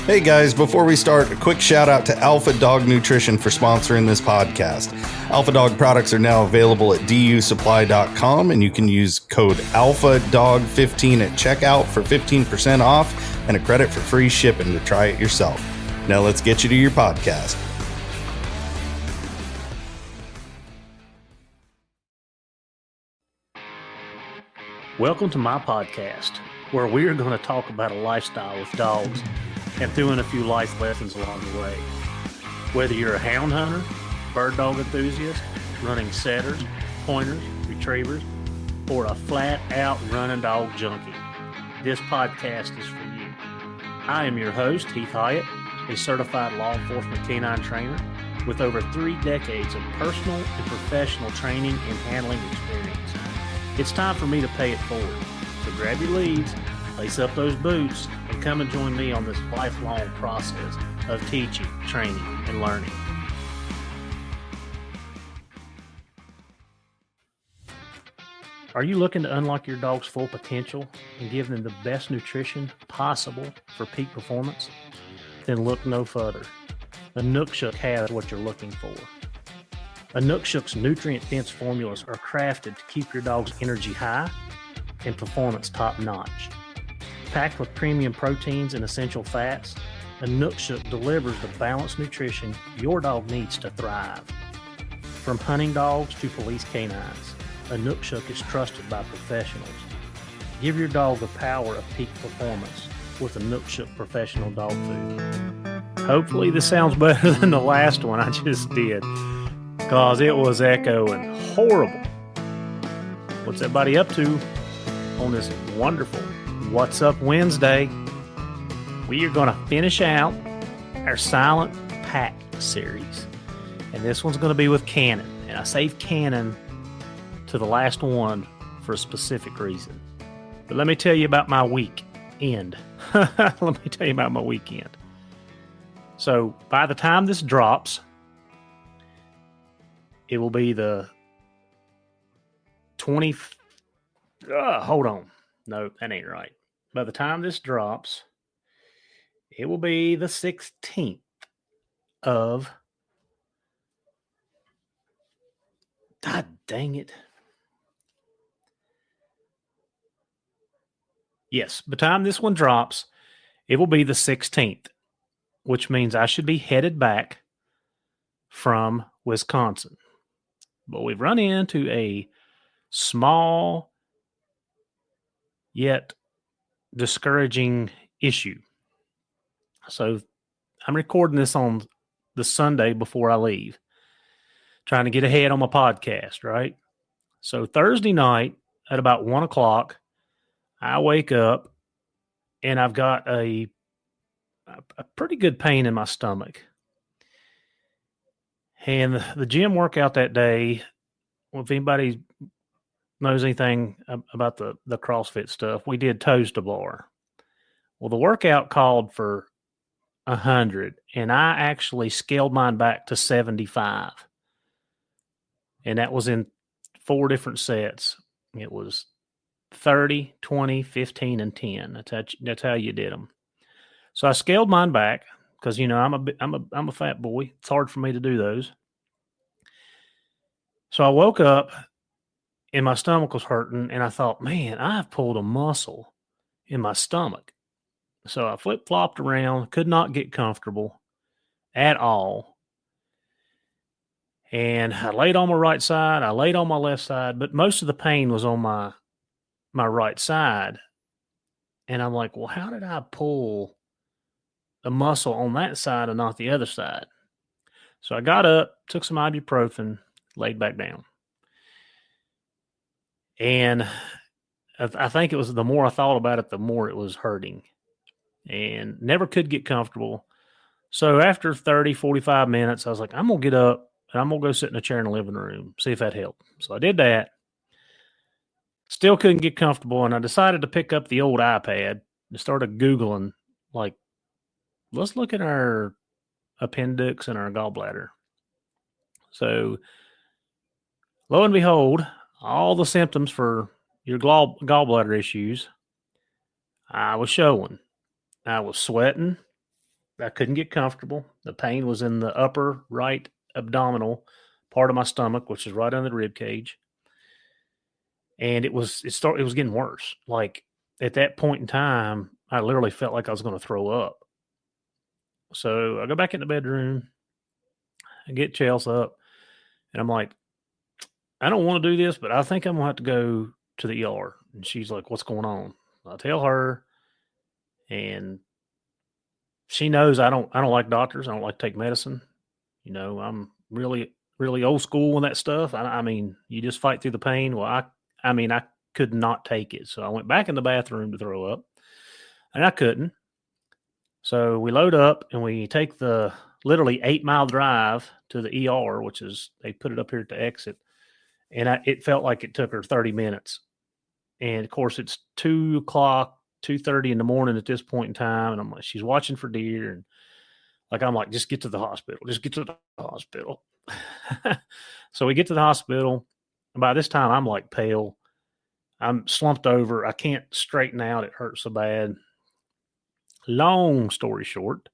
Hey guys, before we start, a quick shout out to Alpha Dog Nutrition for sponsoring this podcast. Alpha Dog products are now available at dusupply.com, and you can use code ALPHADOG15 at checkout for 15% off and a credit for free shipping to try it yourself. Now let's get you to your podcast. Welcome to my podcast, where we are going to talk about a lifestyle with dogs and throw in a few life lessons along the way. Whether you're a hound hunter, bird dog enthusiast, running setters, pointers, retrievers, or a flat-out running dog junkie, this podcast is for you. I am your host, Heath Hyatt, a certified law enforcement canine trainer with over 3 decades of personal and professional training and handling experience. It's time for me to pay it forward. So grab your leads, lace up those boots, and come and join me on this lifelong process of teaching, training, and learning. Are you looking to unlock your dog's full potential and give them the best nutrition possible for peak performance? Then look no further. Inukshuk has what you're looking for. Inukshuk's nutrient-dense formulas are crafted to keep your dog's energy high and performance top-notch. Packed with premium proteins and essential fats, Inukshuk delivers the balanced nutrition your dog needs to thrive. From hunting dogs to police canines, Inukshuk is trusted by professionals. Give your dog the power of peak performance with Inukshuk Professional Dog Food. Hopefully this sounds better than the last one I just did, because it was echoing horrible. What's everybody up to on this wonderful What's Up Wednesday? We are going to finish out our Silent Pack series. And this one's going to be with Cannon. And I saved Cannon to the last one for a specific reason. But let me tell you about my weekend. So by the time this drops, it will be the 20. Hold on. No, that ain't right. By the time this drops, it will be the 16th of. God dang it. Yes, by the time this one drops, it will be the 16th, which means I should be headed back from Wisconsin. But we've run into a small yet discouraging issue. So I'm recording this on the Sunday before I leave, trying to get ahead on my podcast, right? So Thursday night at about 1 o'clock, I wake up and I've got a pretty good pain in my stomach. And the gym workout that day, well, if anybody knows anything about the CrossFit stuff, we did toes to bar. Well, the workout called for 100, and I actually scaled mine back to 75. And that was in 4 different sets. It was 30, 20, 15, and 10. That's how you did them. So I scaled mine back because, you know, I'm a fat boy. It's hard for me to do those. So I woke up and my stomach was hurting, and I thought, man, I've pulled a muscle in my stomach. So I flip-flopped around, could not get comfortable at all. And I laid on my right side, I laid on my left side, but most of the pain was on my right side. And I'm like, well, how did I pull the muscle on that side and not the other side? So I got up, took some ibuprofen, laid back down. And I think it was the more I thought about it, the more it was hurting. And never could get comfortable. So after 30, 45 minutes, I was like, I'm going to get up and I'm going to go sit in a chair in the living room, see if that helped. So I did that. Still couldn't get comfortable. And I decided to pick up the old iPad and started Googling, like, let's look at our appendix and our gallbladder. So lo and behold, all the symptoms for your gallbladder issues, I was showing. I was sweating. I couldn't get comfortable. The pain was in the upper right abdominal part of my stomach, which is right under the rib cage. And it was getting worse. Like at that point in time, I literally felt like I was going to throw up. So I go back in the bedroom, I get Chelsea up, and I'm like, I don't want to do this, but I think I'm going to have to go to the ER. And she's like, what's going on? I tell her, and she knows I don't like doctors. I don't like to take medicine. You know, I'm really, really old school on that stuff. I mean, you just fight through the pain. Well, I mean, I could not take it. So I went back in the bathroom to throw up, and I couldn't. So we load up and we take the literally 8-mile drive to the ER, which is, they put it up here at the exit. And it felt like it took her 30 minutes. And of course, it's 2 o'clock, 2:30 in the morning at this point in time. And I'm like, she's watching for deer. And like, I'm like, just get to the hospital. Just get to the hospital. So we get to the hospital. And by this time, I'm like pale. I'm slumped over. I can't straighten out. It hurts so bad. Long story short,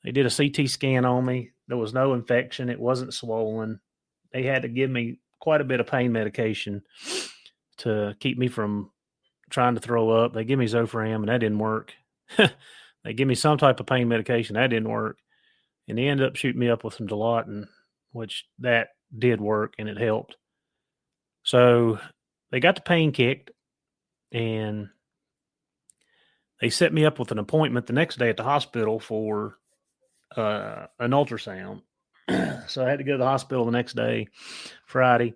they did a CT scan on me. There was no infection. It wasn't swollen. They had to give me quite a bit of pain medication to keep me from trying to throw up. They give me Zofran, and that didn't work. They give me some type of pain medication. That didn't work. And they ended up shooting me up with some Dilaudid, which that did work, and it helped. So they got the pain kicked, and they set me up with an appointment the next day at the hospital for an ultrasound. So I had to go to the hospital the next day, Friday,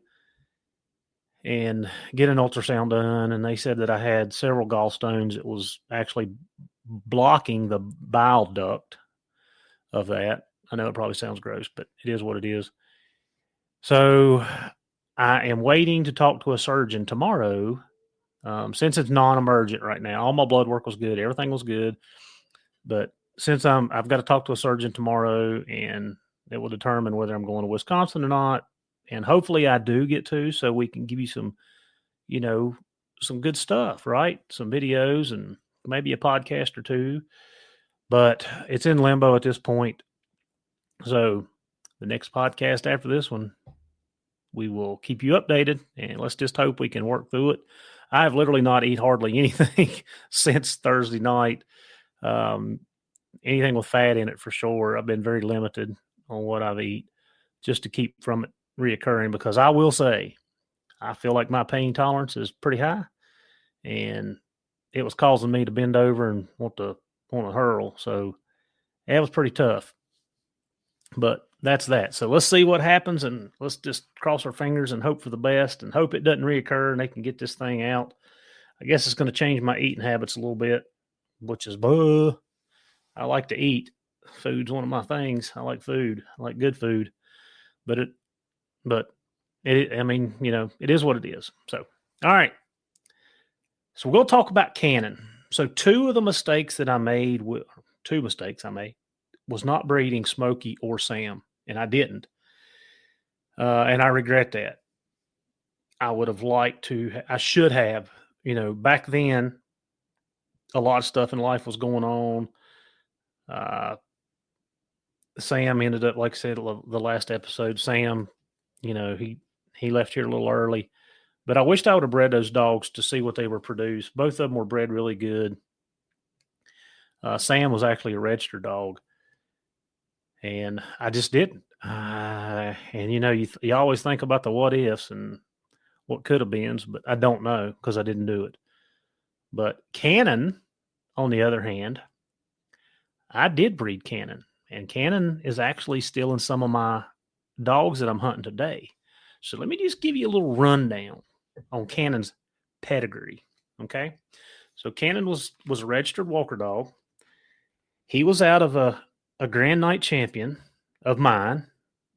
and get an ultrasound done. And they said that I had several gallstones. It was actually blocking the bile duct of that. I know it probably sounds gross, but it is what it is. So I am waiting to talk to a surgeon tomorrow. Since it's non-emergent right now, all my blood work was good. Everything was good. But since I've got to talk to a surgeon tomorrow, and it will determine whether I'm going to Wisconsin or not. And hopefully I do get to, so we can give you some, you know, some good stuff, right? Some videos and maybe a podcast or two. But it's in limbo at this point. So the next podcast after this one, we will keep you updated, and let's just hope we can work through it. I have literally not eaten hardly anything since Thursday night. Anything with fat in it for sure. I've been very limited on what I've eaten just to keep from it reoccurring, because I will say I feel like my pain tolerance is pretty high, and it was causing me to bend over and want to hurl. So it was pretty tough. But that's that. So let's see what happens, and let's just cross our fingers and hope for the best, and hope it doesn't reoccur and they can get this thing out. I guess it's going to change my eating habits a little bit, which is I like to eat. Food's one of my things. I like food. I like good food. But I mean, you know, it is what it is. So, all right. So we're going to talk about Canon. So two mistakes I made was not breeding Smokey or Sam, and I didn't. And I regret that. I would have liked to, I should have, you know, back then, a lot of stuff in life was going on. Sam ended up, like I said, the last episode, Sam, you know, he left here a little early, but I wished I would have bred those dogs to see what they were produced. Both of them were bred really good. Sam was actually a registered dog, and I just didn't. And you know, you always think about the what ifs and what could have been, but I don't know because I didn't do it. But Cannon, on the other hand, I did breed Cannon, and Cannon is actually still in some of my dogs that I'm hunting today. So let me just give you a little rundown on Cannon's pedigree. Okay. So Cannon was a registered walker dog. He was out of a Grand Night champion of mine.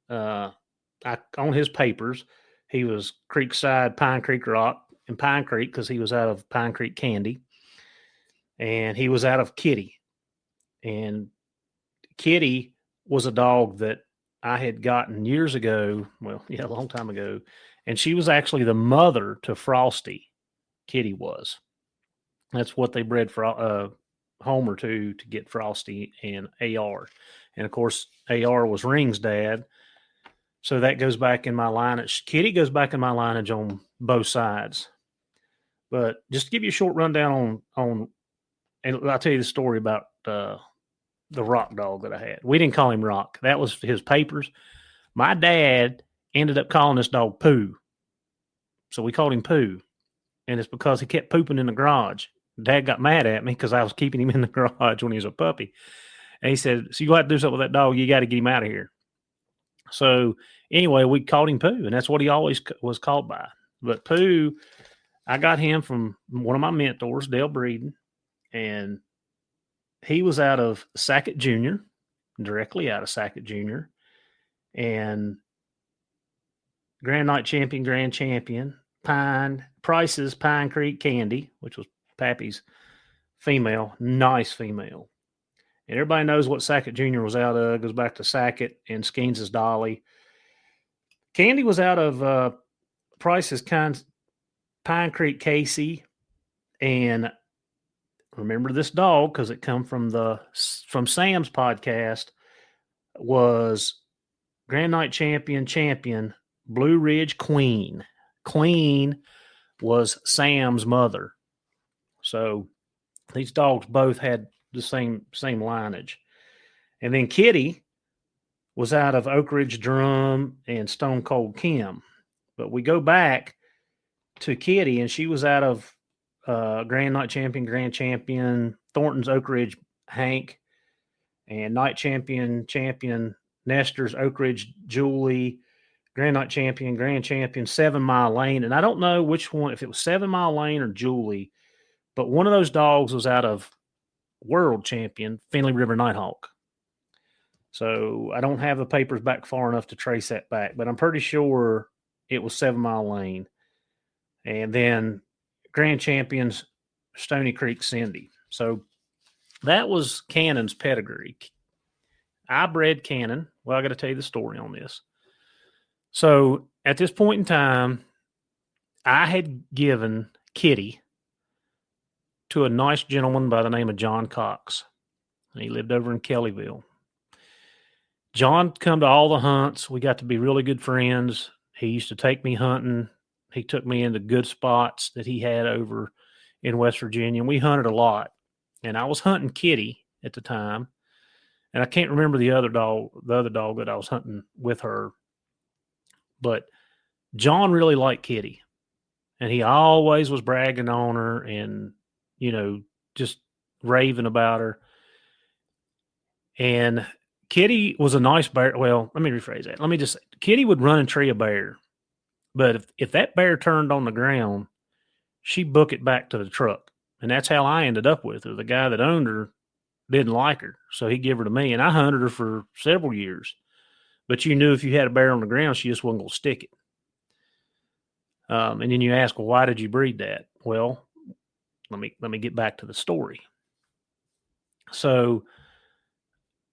On his papers, he was Creekside, Pine Creek Rock, and Pine Creek because he was out of Pine Creek Candy. And he was out of Kitty. And Kitty was a dog that I had gotten years ago. Well, yeah, a long time ago. And she was actually the mother to Frosty. Kitty was. That's what they bred for home or two to get Frosty and AR. And of course, AR was Ring's dad. So that goes back in my lineage. Kitty goes back in my lineage on both sides. But just to give you a short rundown on and I'll tell you the story about the Rock dog that I had. We didn't call him Rock. That was his papers. My dad ended up calling this dog Pooh. So we called him Pooh. And it's because he kept pooping in the garage. Dad got mad at me because I was keeping him in the garage when he was a puppy. And he said, so you got to do something with that dog. You got to get him out of here. So anyway, we called him Pooh, and that's what he always was called by. But Pooh, I got him from one of my mentors, Dale Breeden, and he was out of Sackett Jr., directly out of Sackett Jr., and Grand Night Champion, Grand Champion, Price's Pine Creek Candy, which was Pappy's female, nice female. And everybody knows what Sackett Jr. was out of. It goes back to Sackett and Skeens' Dolly. Candy was out of Price's Pine Creek Casey. And remember this dog, because it come from Sam's podcast, was Grand Night Champion, Blue Ridge Queen. Queen was Sam's mother. So these dogs both had the same lineage. And then Kitty was out of Oak Ridge Drum and Stone Cold Kim. But we go back to Kitty, and she was out of Grand Night Champion, Thornton's Oak Ridge Hank, and Night Champion, Nestor's Oak Ridge Julie, Grand Night Champion, 7 Mile Lane. And I don't know which one, if it was 7 Mile Lane or Julie, but one of those dogs was out of World Champion, Finley River Nighthawk. So I don't have the papers back far enough to trace that back, but I'm pretty sure it was 7 Mile Lane. And then Grand Champions, Stony Creek Cindy. So that was Cannon's pedigree. I bred Cannon. Well, I got to tell you the story on this. So at this point in time, I had given Kitty to a nice gentleman by the name of John Cox. And he lived over in Kellyville. John come to all the hunts. We got to be really good friends. He used to take me hunting. He took me into good spots that he had over in West Virginia. And we hunted a lot. And I was hunting Kitty at the time. And I can't remember the other dog that I was hunting with her. But John really liked Kitty. And he always was bragging on her and, just raving about her. And Kitty was a nice bear. Well, let me rephrase that. Let me just say, Kitty would run and tree a bear. But if that bear turned on the ground, she'd book it back to the truck. And that's how I ended up with her. The guy that owned her didn't like her, so he gave her to me. And I hunted her for several years. But you knew if you had a bear on the ground, she just wasn't going to stick it. And then you ask, well, why did you breed that? Well, let me get back to the story. So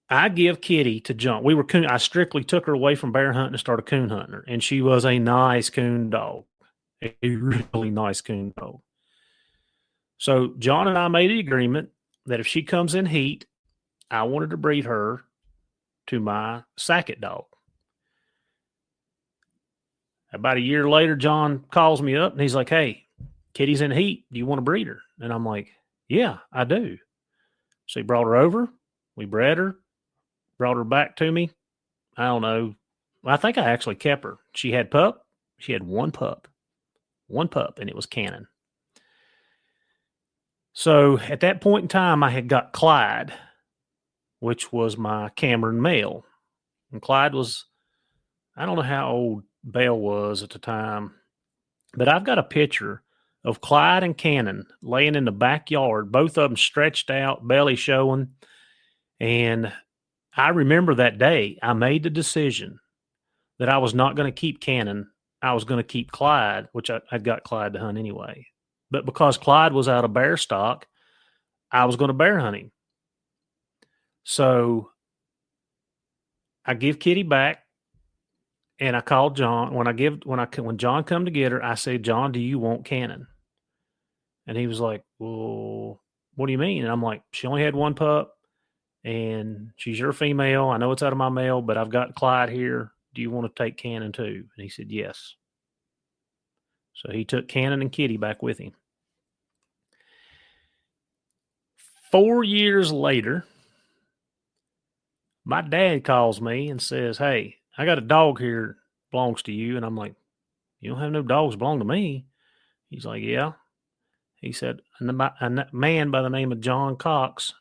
I give Kitty to John. I strictly took her away from bear hunting and started coon hunting her. And she was a nice coon dog, a really nice coon dog. So John and I made an agreement that if she comes in heat, I wanted to breed her to my Sackett dog. About a year later, John calls me up and he's like, hey, Kitty's in heat. Do you want to breed her? And I'm like, yeah, I do. So he brought her over. We bred her, brought her back to me. I don't know. I think I actually kept her. She had pup. She had one pup, and it was Cannon. So at that point in time, I had got Clyde, which was my Cameron male. And Clyde was, I don't know how old Belle was at the time, but I've got a picture of Clyde and Cannon laying in the backyard, both of them stretched out, belly showing. And I remember that day I made the decision that I was not going to keep Cannon. I was going to keep Clyde, which I'd got Clyde to hunt anyway. But because Clyde was out of bear stock, I was going to bear hunt him. So I give Kitty back. And I called John. When John come to get her, I said, John, do you want Cannon? And he was like, well, what do you mean? And I'm like, she only had one pup, and she's your female. I know it's out of my male, but I've got Clyde here. Do you want to take Cannon too? And he said, yes. So he took Cannon and Kitty back with him. 4 years later, my dad calls me and says, hey, I got a dog here belongs to you. And I'm like, you don't have no dogs belong to me. He's like, yeah. He said, a man by the name of John Cox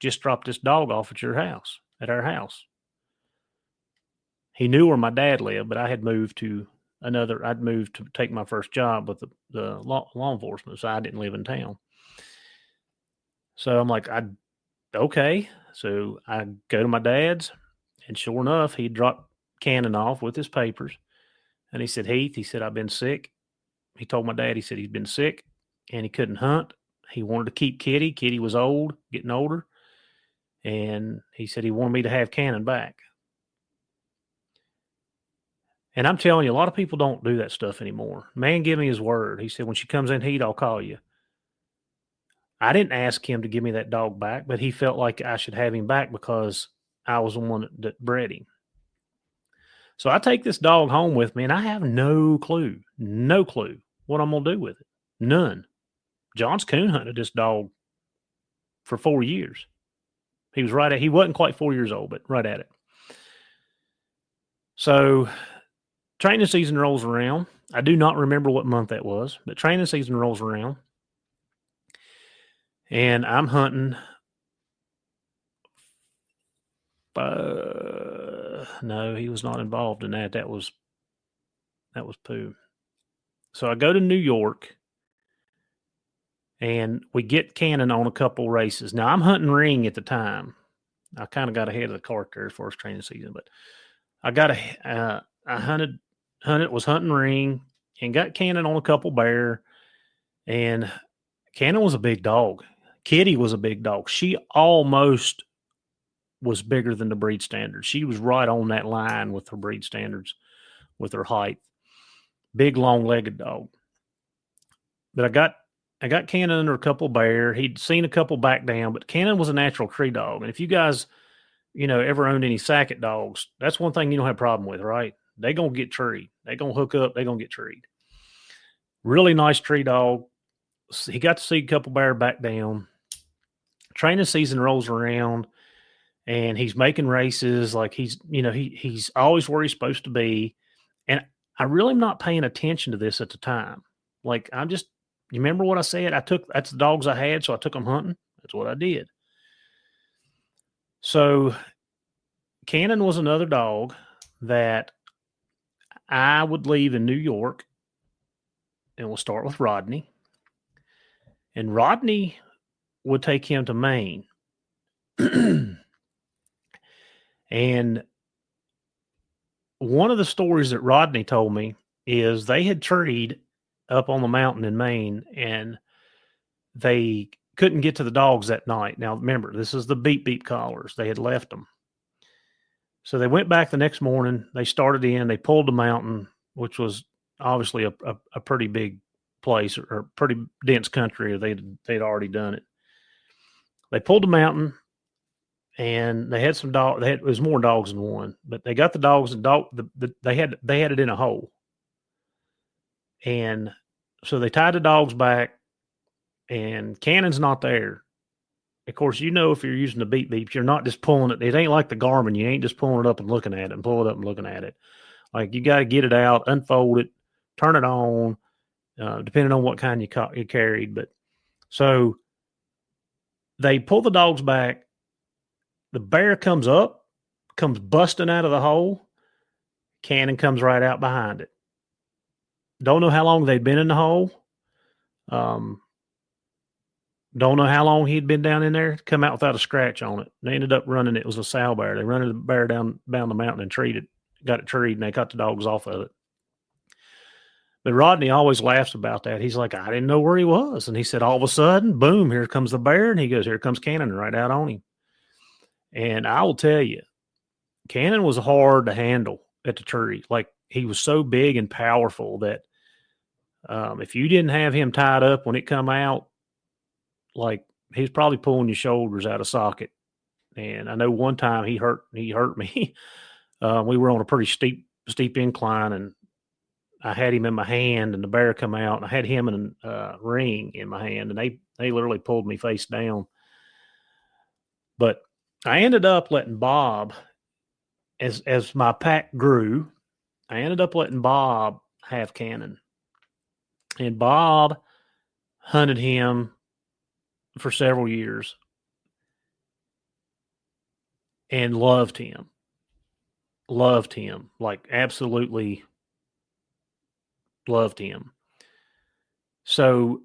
just dropped this dog off at our house. He knew where my dad lived, but I'd moved to take my first job with the law enforcement, so I didn't live in town. So I'm like, okay. So I go to my dad's, and sure enough, he dropped Cannon off with his papers. And he said, Heath, he said, I've been sick. He told my dad, he said he's been sick and he couldn't hunt. He wanted to keep Kitty. Kitty was old, getting older. And he said he wanted me to have Cannon back. And I'm telling you, a lot of people don't do that stuff anymore. Man, give me his word. He said, when she comes in heat, I'll call you. I didn't ask him to give me that dog back, but he felt like I should have him back because I was the one that bred him. So I take this dog home with me, and I have no clue what I'm going to do with it. None. John's coon hunted this dog for 4 years. He wasn't quite 4 years old, but right at it. So training season rolls around. I do not remember what month that was, but training season rolls around. And I'm hunting. No, he was not involved in that. That was Pooh. So I go to New York, and we get Cannon on a couple races. Now, I'm hunting ring at the time. I kind of got ahead of the cart there as far as training season, but I was hunting ring and got Cannon on a couple bear, and Cannon was a big dog. Kitty was a big dog. She almost was bigger than the breed standards. She was right on that line with her breed standards, with her height. Big, long-legged dog. But I got Cannon under a couple bear. He'd seen a couple back down, but Cannon was a natural tree dog. And if you guys, ever owned any Sackett dogs, that's one thing you don't have a problem with, right? They going to get treed. They going to hook up. They going to get treed. Really nice tree dog. He got to see a couple bear back down. Training season rolls around, and he's making races like he's always where he's supposed to be. And I really am not paying attention to this at the time. Like, you remember what I said? That's the dogs I had, so I took them hunting. That's what I did. So Cannon was another dog that I would leave in New York, and we'll start with Rodney. And Rodney would take him to Maine. And one of the stories that Rodney told me is they had treed up on the mountain in Maine, and they couldn't get to the dogs that night. Now, remember, this is the beep beep collars. They had left them. So they went back the next morning. They started in. They pulled the mountain, which was obviously a pretty big place or pretty dense country. They'd already done it. They pulled the mountain, and they had some dogs. It was more dogs than one, but they got the dogs, and they had it in a hole. And so they tied the dogs back, and Cannon's not there. Of course, if you're using the beep beeps, you're not just pulling it. It ain't like the Garmin. You ain't just pulling it up and looking at it and pull it up and looking at it. Like, you got to get it out, unfold it, turn it on, depending on what kind you carried. But so they pull the dogs back. The bear comes busting out of the hole. Cannon comes right out behind it. Don't know how long they'd been in the hole. Don't know how long he'd been down in there. Come out without a scratch on it. They ended up running. It was a sow bear. They run the bear down the mountain and got it treated, and they cut the dogs off of it. But Rodney always laughs about that. He's like, I didn't know where he was. And he said, all of a sudden, boom, here comes the bear. And he goes, here comes Cannon right out on him. And I will tell you, Cannon was hard to handle at the tree. Like, he was so big and powerful that if you didn't have him tied up when it come out, like, he's probably pulling your shoulders out of socket. And I know one time he hurt me. We were on a pretty steep incline, and I had him in my hand, and the bear come out, and I had him in a ring in my hand, and they literally pulled me face down. But I ended up letting Bob, as my pack grew, I ended up letting Bob have Cannon. And Bob hunted him for several years and loved him, like absolutely loved him. So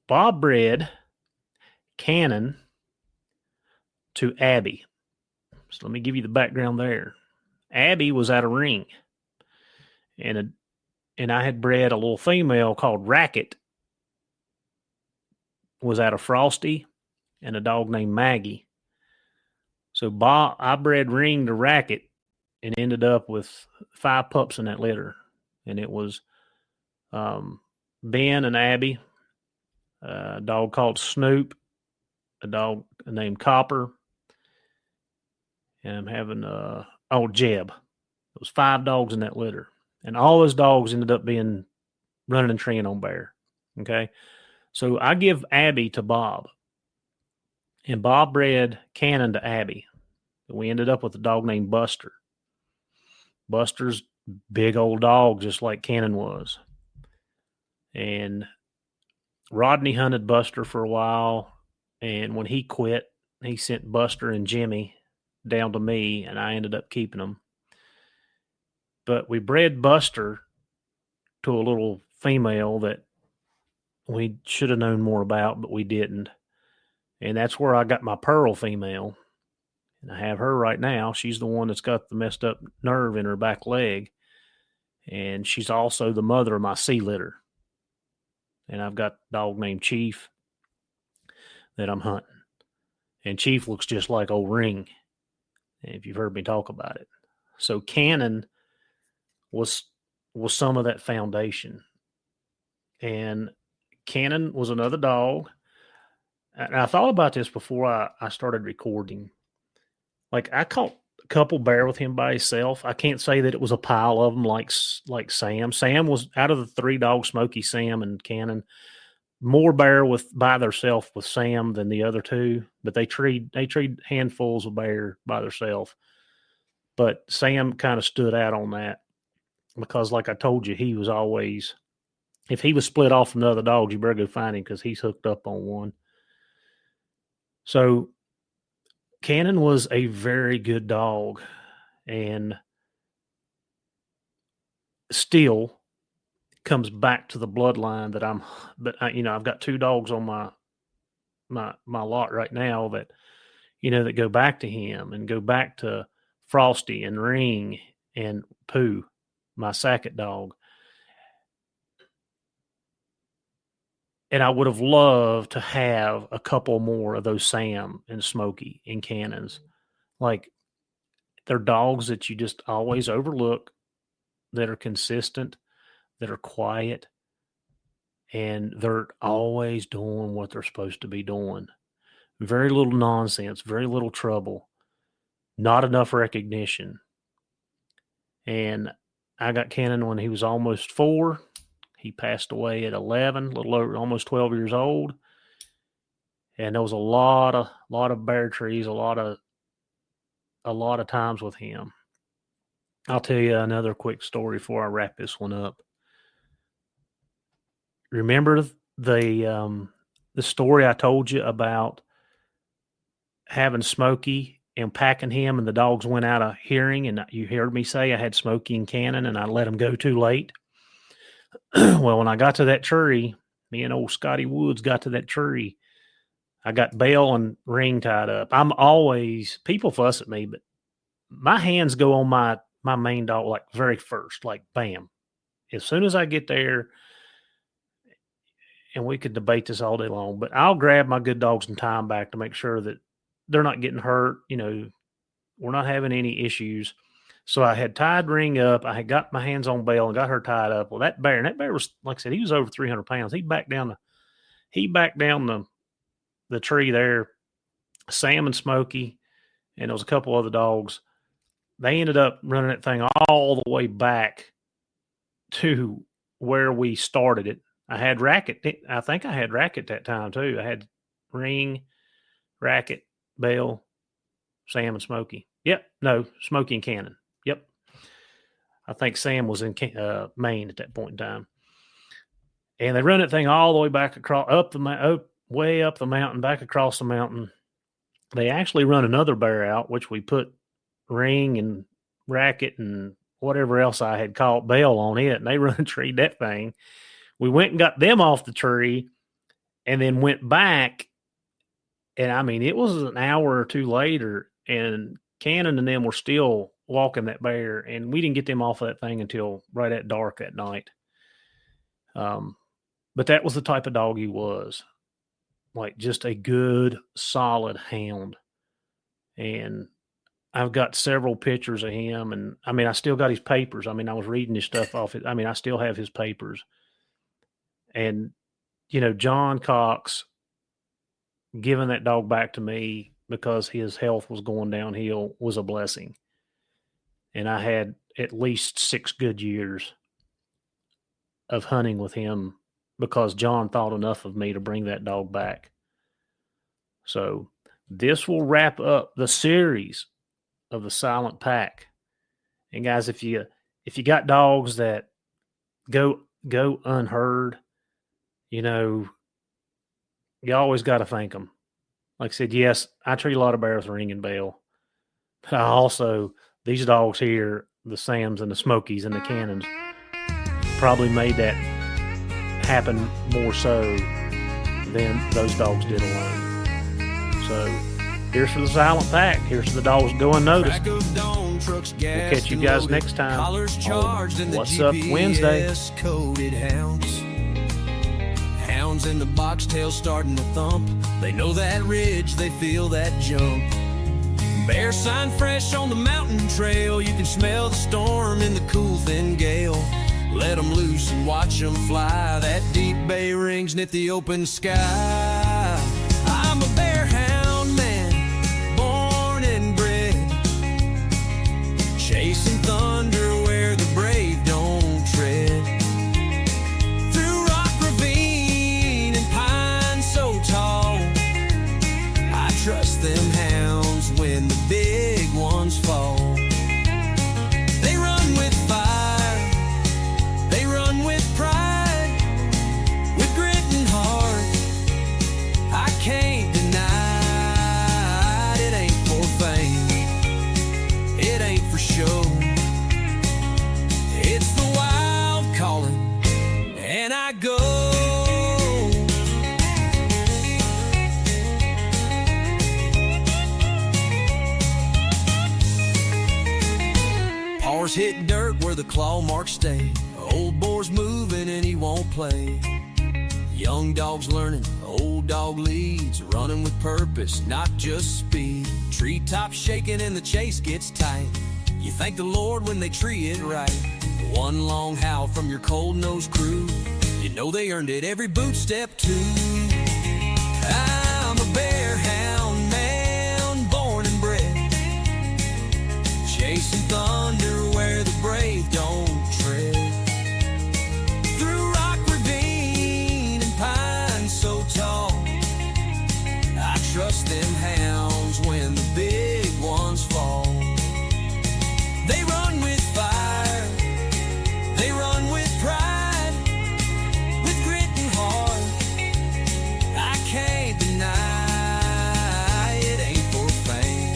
Bob bred Cannon to Abby. So let me give you the background there. Abby was at a ring, and I had bred a little female called Racket, was out of Frosty, and a dog named Maggie. So I bred Ring to Racket and ended up with 5 pups in that litter. And it was Ben and Abby, a dog called Snoop, a dog named Copper, and I'm having Jeb. It was 5 dogs in that litter. And all those dogs ended up being running and treeing on bear. Okay. So I give Abby to Bob, and Bob bred Cannon to Abby. We ended up with a dog named Buster. Buster's big old dog, just like Cannon was. And Rodney hunted Buster for a while, and when he quit, he sent Buster and Jimmy down to me, and I ended up keeping them. But we bred Buster to a little female that we should have known more about, but we didn't. And that's where I got my Pearl female. And I have her right now. She's the one that's got the messed up nerve in her back leg. And she's also the mother of my sea litter. And I've got a dog named Chief that I'm hunting. And Chief looks just like old Ring, if you've heard me talk about it. So Cannon was some of that foundation. And Cannon was another dog. And I thought about this before I started recording. Like, I caught a couple bear with him by himself. I can't say that it was a pile of them like Sam. Sam was, out of the 3 dogs, Smokey, Sam, and Cannon, more bear by themselves with Sam than the other 2. But they treed handfuls of bear by themselves. But Sam kind of stood out on that because, like I told you, he was always, if he was split off from the other dogs, you better go find him because he's hooked up on one. So Cannon was a very good dog, and still comes back to the bloodline that I've got 2 dogs on my lot right now that, that go back to him and go back to Frosty and Ring and Pooh, my Sackett dog. And I would have loved to have a couple more of those Sam and Smokey and Cannons. Like, they're dogs that you just always overlook, that are consistent, that are quiet, and they're always doing what they're supposed to be doing. Very little nonsense, very little trouble, not enough recognition. And I got Cannon when he was almost 4. He passed away at 11, a little over, almost 12 years old. And there was a lot of bear trees, a lot of times with him. I'll tell you another quick story before I wrap this one up. Remember the story I told you about having Smokey and packing him, and the dogs went out of hearing, and you heard me say I had Smokey and Cannon, and I let them go too late? Well, when I got to that tree, me and old Scotty Woods got to that tree, I got Bell and Ring tied up. People fuss at me, but my hands go on my main dog like very first, like bam. As soon as I get there, and we could debate this all day long, but I'll grab my good dogs and tie them back to make sure that they're not getting hurt. We're not having any issues. So I had tied Ring up. I had got my hands on Bell and got her tied up. Well, that bear was, like I said, he was over 300 pounds. He backed down the the tree there, Sam and Smokey, and there was a couple other dogs. They ended up running that thing all the way back to where we started it. I had Racket. I think I had Racket that time too. I had Ring, Racket, Bell, Sam, and Smokey. Yep. No, Smokey and Cannon. Yep. I think Sam was in Maine at that point in time. And they run that thing all the way back across, way up the mountain, back across the mountain. They actually run another bear out, which we put Ring and Racket and whatever else I had caught Bell on it, and they run and treed that thing. We went and got them off the tree and then went back. And I mean, it was an hour or two later, and Cannon and them were still walking that bear, and we didn't get them off of that thing until right at dark that night. But that was the type of dog he was, like just a good, solid hound. And I've got several pictures of him, and I mean, I still got his papers. I mean, I was reading his stuff off it. I mean, I still have his papers. And, you know, John Cox giving that dog back to me because his health was going downhill was a blessing. And I had at least 6 good years of hunting with him because John thought enough of me to bring that dog back. So this will wrap up the series of the Silent Pack. And guys, if you got dogs that go unheard, you know, you always got to thank them. Like I said, yes, I treat a lot of bears with Ring and Bell, but I also, these dogs here, the Sams and the Smokies and the Cannons, probably made that happen more so than those dogs did alone. So here's for the Silent Pack. Here's for the dogs go unnoticed. We'll catch you guys next time on What's Up Wednesday. Hounds in the box, tails starting to thump. They know that ridge, they feel that jump. Bear sign fresh on the mountain trail. You can smell the storm in the cool thin gale. Let them loose and watch them fly. That deep bay rings knit the open sky. I'm a bear hound man, born and bred, chasing thunder where the brave don't tread. Through rock ravine and pine so tall, I trust them hounds when the big ones fall. They run with fire, they run with pride, with grit and heart. I can't deny it ain't for fame, it ain't for show. It's the wild calling, and I go. Paws hit dirt where the claw marks stay. Old boar's moving and he won't play. Young dog's learning, old dog leads. Running with purpose, not just speed. Treetops shaking and the chase gets tight. You thank the Lord when they tree it right. One long howl from your cold-nosed crew. You know they earned it every boot step too. I'm a bear hound man, born and bred, chasing thunder where the brave don't tread. Through rock ravine and pine so tall, I trust them hounds when the big ones fall. They run with fire, they run with pride, with grit and heart. I can't deny it ain't for fame,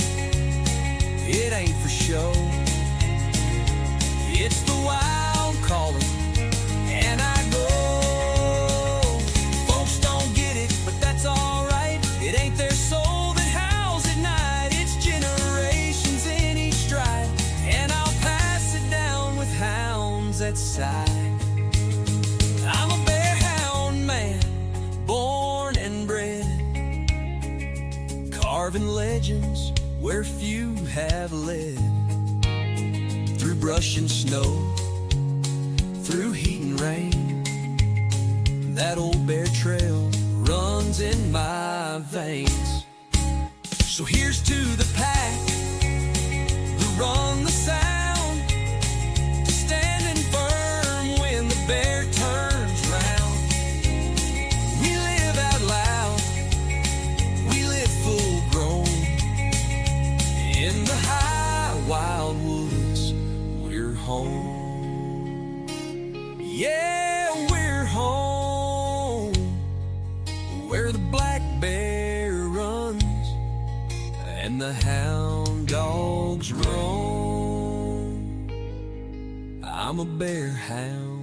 it ain't for show. It's the wild calling, and I go. Folks don't get it, but that's alright. It ain't their soul that howls at night. It's generations in each stride, and I'll pass it down with hounds that sigh. I'm a bear hound man, born and bred, carving legends where few have led. Through brush and snow, through heat and rain, that old bear trail runs in my veins. So here's to the pack who run the sound, standing firm when the bear turns round. We live out loud, we live full grown, in the high wild woods, we're home. Yeah, we're home, where the black bear runs and the hound dogs roam. I'm a bear hound.